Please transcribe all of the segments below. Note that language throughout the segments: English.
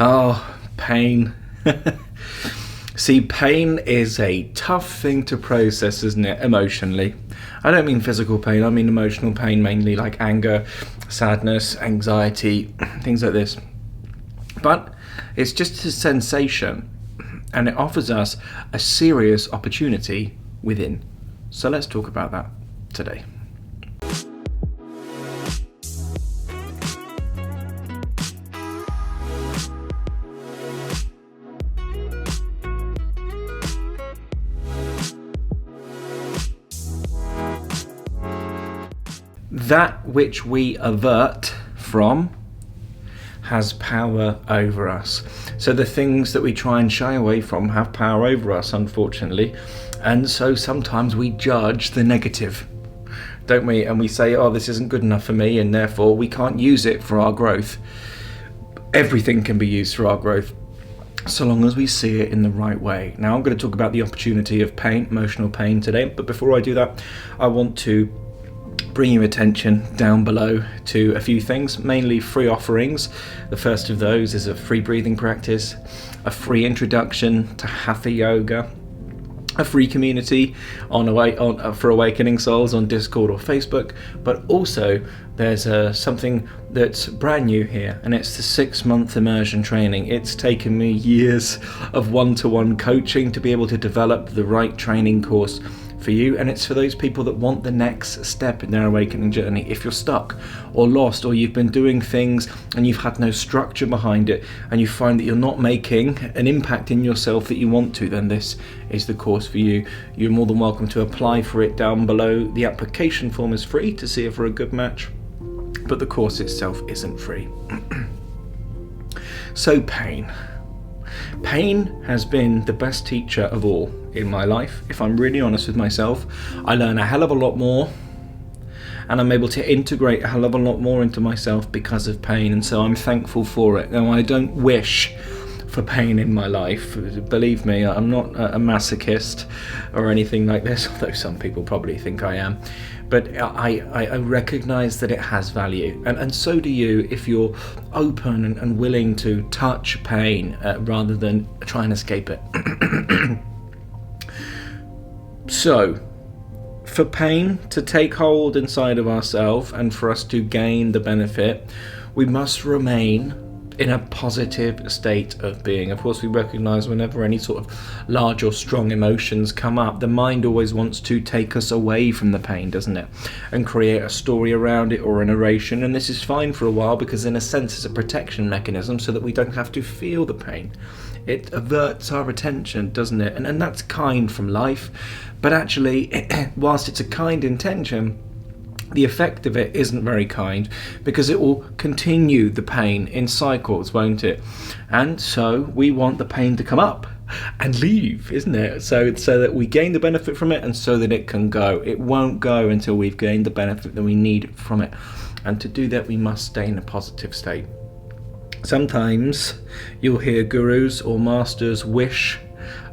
Oh, pain. See, pain is a tough thing to process, isn't it, emotionally? I don't mean physical pain, I mean emotional pain, mainly like anger, sadness, anxiety, things like this. But it's just a sensation, and it offers us a serious opportunity within. So let's talk about that today. That which we avert from has power over us. So the things that we try and shy away from have power over us, unfortunately. And so sometimes we judge the negative, don't we? And we say, oh, this isn't good enough for me, and therefore we can't use it for our growth. Everything can be used for our growth, so long as we see it in the right way. Now I'm going to talk about the opportunity of pain, emotional pain today. But before I do that, I want to bring your attention down below to a few things, mainly free offerings. The first of those is a free breathing practice, a free introduction to Hatha Yoga, a free community for Awakening Souls on Discord or Facebook, but also there's something that's brand new here, and it's the 6-month immersion training. It's taken me years of one-to-one coaching to be able to develop the right training course for you, and it's for those people that want the next step in their awakening journey. If you're stuck or lost, or you've been doing things and you've had no structure behind it, and you find that you're not making an impact in yourself that you want to, then this is the course for you. You're more than welcome to apply for it down below. The application form is free to see if we're a good match, but the course itself isn't free. So pain. Pain has been the best teacher of all in my life. If I'm really honest with myself, I learn a hell of a lot more, and I'm able to integrate a hell of a lot more into myself because of pain, and so I'm thankful for it. Now, I don't wish for pain in my life. Believe me, I'm not a masochist or anything like this, although some people probably think I am. But I recognize that it has value, and so do you if you're open and willing to touch pain rather than try and escape it. So, for pain to take hold inside of ourselves and for us to gain the benefit, we must remain in a positive state of being. Of course, we recognize whenever any sort of large or strong emotions come up, the mind always wants to take us away from the pain, doesn't it? And create a story around it or a narration. And this is fine for a while because in a sense it's a protection mechanism so that we don't have to feel the pain. It averts our attention, doesn't it? And that's kind from life. But actually, whilst it's a kind intention, the effect of it isn't very kind, because it will continue the pain in cycles, won't it? And so we want the pain to come up and leave, isn't it? So that we gain the benefit from it, and so that it can go. It won't go until we've gained the benefit that we need from it. And to do that, we must stay in a positive state. Sometimes you'll hear gurus or masters wish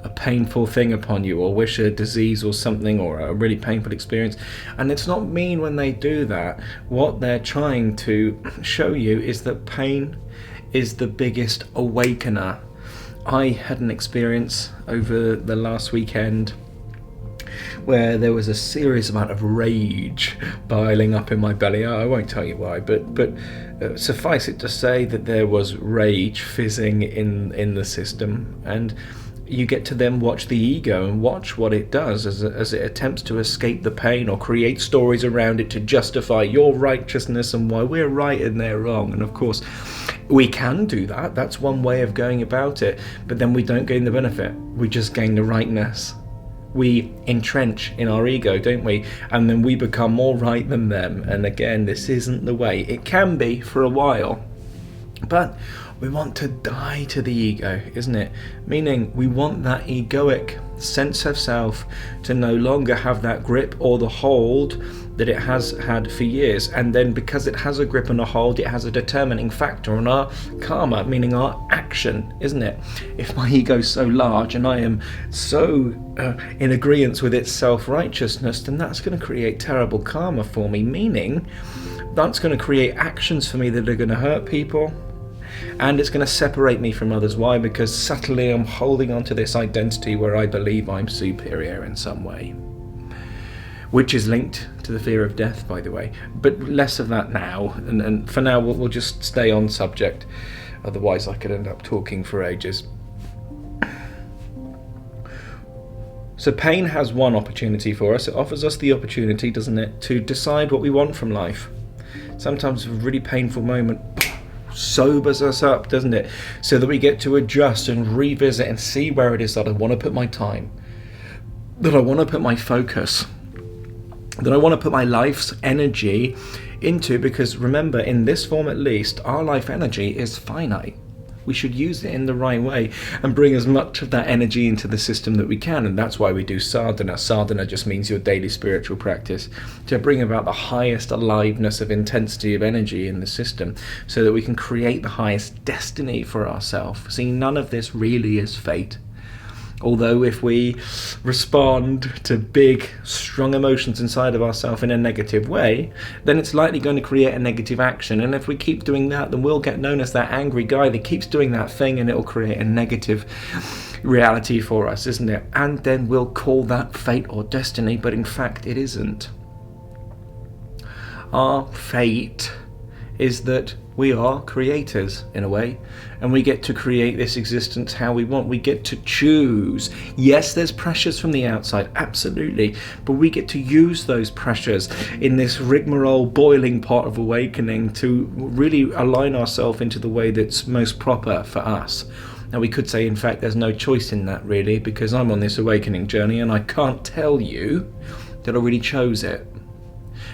a painful thing upon you, or wish a disease or something, or a really painful experience, and it's not mean when they do that. What they're trying to show you is that pain is the biggest awakener. I had an experience over the last weekend where there was a serious amount of rage boiling up in my belly. I won't tell you why, but suffice it to say that there was rage fizzing in the system, and you get to then watch the ego and watch what it does as it attempts to escape the pain or create stories around it to justify your righteousness and why we're right and they're wrong. And of course, we can do that. That's one way of going about it. But then we don't gain the benefit. We just gain the rightness. We entrench in our ego, don't we? And then we become more right than them. And again, this isn't the way. It can be for a while, but we want to die to the ego, isn't it? Meaning we want that egoic sense of self to no longer have that grip or the hold that it has had for years. And then because it has a grip and a hold, it has a determining factor on our karma, meaning our action, isn't it? If my ego's so large and I am so in agreement with its self-righteousness, then that's going to create terrible karma for me, meaning that's going to create actions for me that are going to hurt people. And it's going to separate me from others. Why? Because subtly I'm holding on to this identity where I believe I'm superior in some way, which is linked to the fear of death, by the way. But less of that now, and for now we'll just stay on subject, otherwise I could end up talking for ages. So pain has one opportunity for us. It offers us the opportunity, doesn't it, to decide what we want from life. Sometimes a really painful moment sobers us up, doesn't it, so that we get to adjust and revisit and see where it is that I want to put my time, that I want to put my focus, that I want to put my life's energy into. Because remember, in this form at least, our life energy is finite. We should use it in the right way and bring as much of that energy into the system that we can. And that's why we do sadhana. Sadhana just means your daily spiritual practice, to bring about the highest aliveness of intensity of energy in the system, so that we can create the highest destiny for ourselves. See, none of this really is fate. Although if we respond to big, strong emotions inside of ourselves in a negative way, then it's likely going to create a negative action. And if we keep doing that, then we'll get known as that angry guy that keeps doing that thing, and it'll create a negative reality for us, isn't it? And then we'll call that fate or destiny, but in fact it isn't. Our fate is that we are creators in a way, and we get to create this existence how we want. We get to choose. Yes, there's pressures from the outside, absolutely, but we get to use those pressures in this rigmarole boiling pot of awakening to really align ourselves into the way that's most proper for us. Now we could say, in fact, there's no choice in that really, because I'm on this awakening journey and I can't tell you that I really chose it.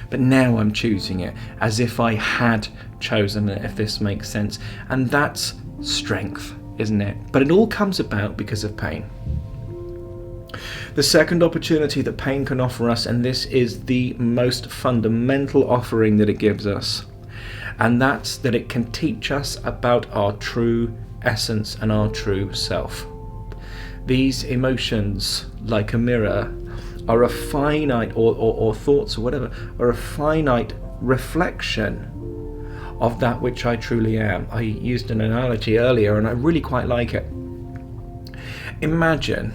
But now I'm choosing it as if I had chosen it, if this makes sense. And that's strength, isn't it? But it all comes about because of pain. The second opportunity that pain can offer us, and this is the most fundamental offering that it gives us, and that's that it can teach us about our true essence and our true self. These emotions, like a mirror, are a finite, or thoughts or whatever, are a finite reflection of that which I truly am. I used an analogy earlier and I really quite like it. Imagine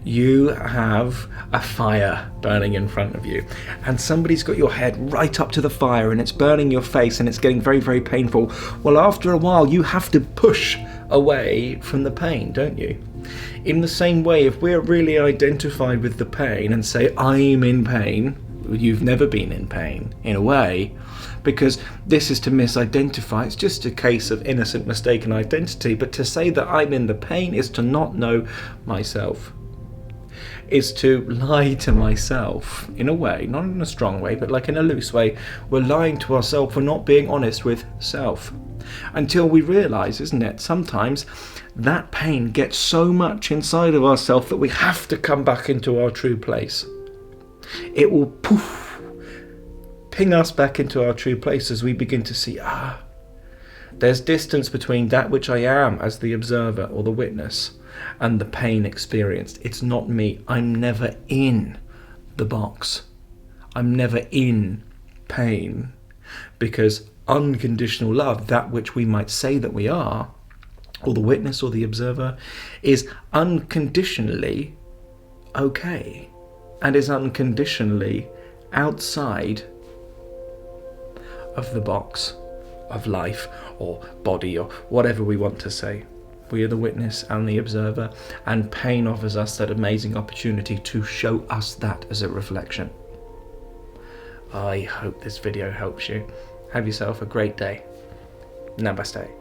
you have a fire burning in front of you, and somebody's got your head right up to the fire and it's burning your face and it's getting very, very painful. Well, after a while you have to push away from the pain, don't you? In the same way, if we're really identified with the pain and say, I'm in pain, you've never been in pain, in a way, because this is to misidentify. It's just a case of innocent mistaken identity. But to say that I'm in the pain is to not know myself, is to lie to myself, in a way, not in a strong way, but like in a loose way. We're lying to ourselves, we're not being honest with self. Until we realise, isn't it, sometimes that pain gets so much inside of ourselves that we have to come back into our true place. It will ping us back into our true place as we begin to see, there's distance between that which I am as the observer or the witness and the pain experienced. It's not me. I'm never in the box. I'm never in pain, because unconditional love, that which we might say that we are, or the witness or the observer, is unconditionally okay and is unconditionally outside of the box of life or body or whatever we want to say. We are the witness and the observer, and pain offers us that amazing opportunity to show us that as a reflection. I hope this video helps you. Have yourself a great day. Namaste.